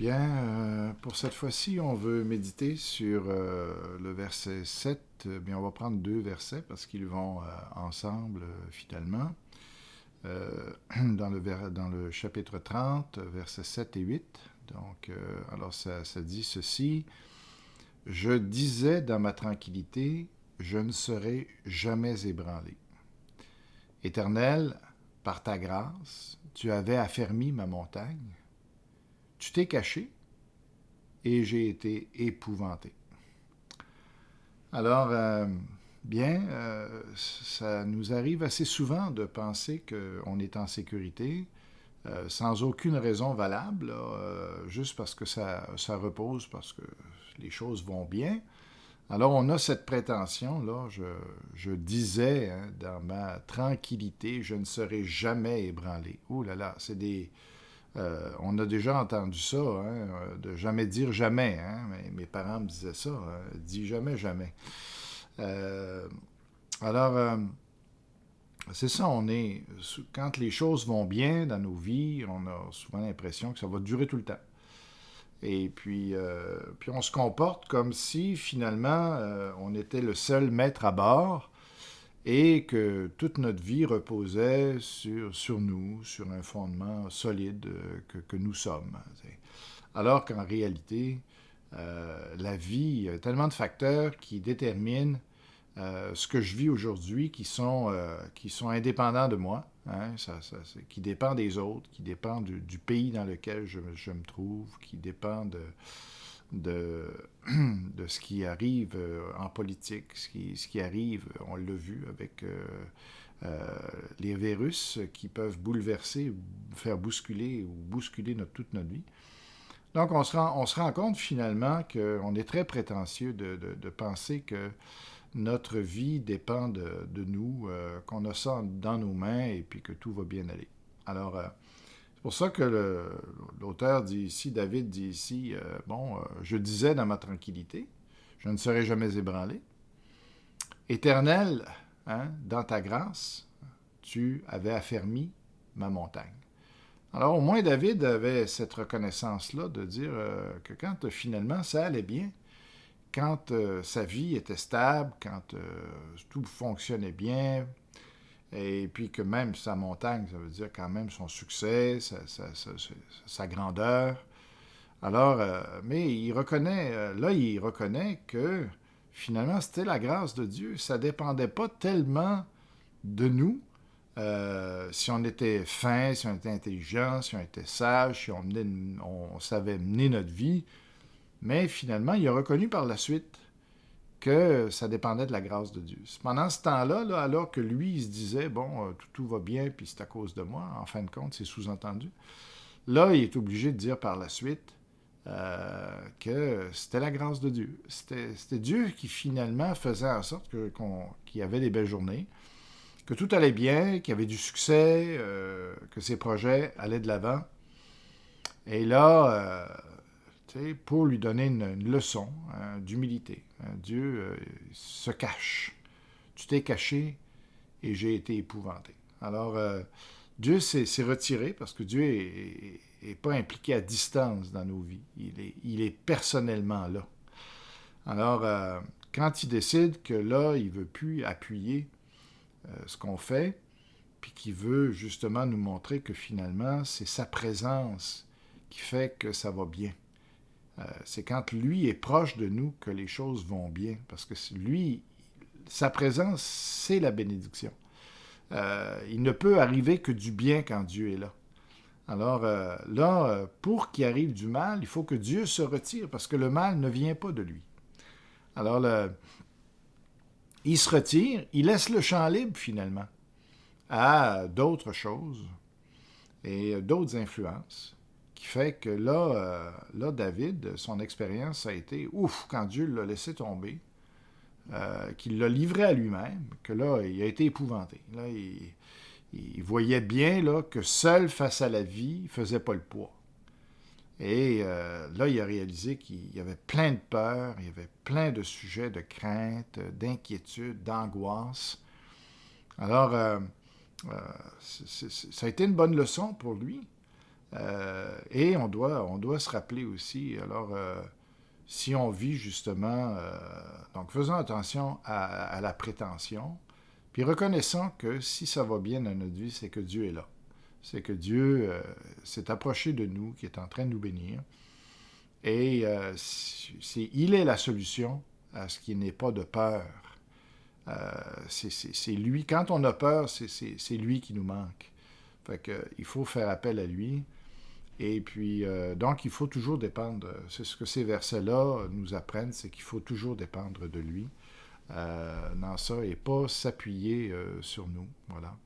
Bien, pour cette fois-ci, on veut méditer sur le verset 7. Bien, on va prendre deux versets parce qu'ils vont ensemble finalement. Dans le chapitre 30, versets 7 et 8. Donc, alors ça dit ceci. Je disais dans ma tranquillité, je ne serai jamais ébranlé. Éternel, par ta grâce, tu avais affermi ma montagne. Tu t'es caché et j'ai été épouvanté. Alors, ça nous arrive assez souvent de penser qu'on est en sécurité sans aucune raison valable, là, juste parce que ça repose, parce que les choses vont bien. Alors, on a cette prétention, là, je disais dans ma tranquillité, je ne serai jamais ébranlé. Ouh là là, c'est des, on a déjà entendu ça, de jamais dire jamais. Mes parents me disaient ça, dis jamais, jamais. Euh, alors, c'est ça, quand les choses vont bien dans nos vies, on a souvent l'impression que ça va durer tout le temps. Et puis on se comporte comme si finalement on était le seul maître à bord et que toute notre vie reposait sur nous, sur un fondement solide que nous sommes. Alors qu'en réalité, la vie, il y a tellement de facteurs qui déterminent ce que je vis aujourd'hui qui sont indépendants de moi, qui dépendent des autres, qui dépendent du pays dans lequel je me trouve, qui dépendent de, de ce qui arrive en politique, ce qui arrive, on l'a vu avec les virus qui peuvent bouleverser, faire bousculer ou bousculer toute notre vie. Donc, on se rend compte finalement qu'on est très prétentieux de penser que notre vie dépend de nous, qu'on a ça dans nos mains et puis que tout va bien aller. Alors, c'est pour ça que l'auteur dit ici, David dit ici, je disais dans ma tranquillité, je ne serai jamais ébranlé. Éternel, dans ta grâce, tu avais affermi ma montagne. Alors, au moins, David avait cette reconnaissance-là de dire que quand finalement ça allait bien, quand sa vie était stable, quand tout fonctionnait bien, et puis que même sa montagne, ça veut dire quand même son succès, sa grandeur. Alors, mais il reconnaît que finalement, c'était la grâce de Dieu. Ça ne dépendait pas tellement de nous. Si on était fin, si on était intelligent, si on était sage, si on savait mener notre vie, mais finalement, il a reconnu par la suite que ça dépendait de la grâce de Dieu. Pendant ce temps-là, là, alors que lui, il se disait, bon, tout va bien, puis c'est à cause de moi, en fin de compte, c'est sous-entendu. Là, il est obligé de dire par la suite que c'était la grâce de Dieu. C'était Dieu qui finalement faisait en sorte qu'il y avait des belles journées, que tout allait bien, qu'il y avait du succès, que ses projets allaient de l'avant. Et là, pour lui donner une leçon d'humilité. Dieu se cache. Tu t'es caché et j'ai été épouvanté. Alors, Dieu s'est retiré parce que Dieu est pas impliqué à distance dans nos vies. Il est personnellement là. Alors, quand il décide que là, il ne veut plus appuyer ce qu'on fait, puis qu'il veut justement nous montrer que finalement, c'est sa présence qui fait que ça va bien. C'est quand lui est proche de nous que les choses vont bien. Parce que lui, sa présence, c'est la bénédiction. Il ne peut arriver que du bien quand Dieu est là. Alors là, pour qu'il arrive du mal, il faut que Dieu se retire parce que le mal ne vient pas de lui. Alors, il se retire, il laisse le champ libre finalement à d'autres choses et d'autres influences qui fait que là, David, son expérience a été, ouf, quand Dieu l'a laissé tomber, qu'il l'a livré à lui-même, que là, il a été épouvanté. Là, il voyait bien là, que seul face à la vie, il ne faisait pas le poids. Et là, il a réalisé qu'il y avait plein de peurs, il y avait plein de sujets de crainte, d'inquiétude, d'angoisse. Alors, ça a été une bonne leçon pour lui. Et on doit se rappeler aussi, alors, si on vit justement, donc faisons attention à la prétention, puis reconnaissons que si ça va bien dans notre vie, c'est que Dieu est là. C'est que Dieu s'est approché de nous, qui est en train de nous bénir. Et il est la solution à ce qui n'est pas de peur. C'est lui, quand on a peur, c'est lui qui nous manque. Fait que, il faut faire appel à lui. Et puis, donc, il faut toujours dépendre. C'est ce que ces versets-là nous apprennent, c'est qu'il faut toujours dépendre de lui dans ça et pas s'appuyer sur nous. Voilà.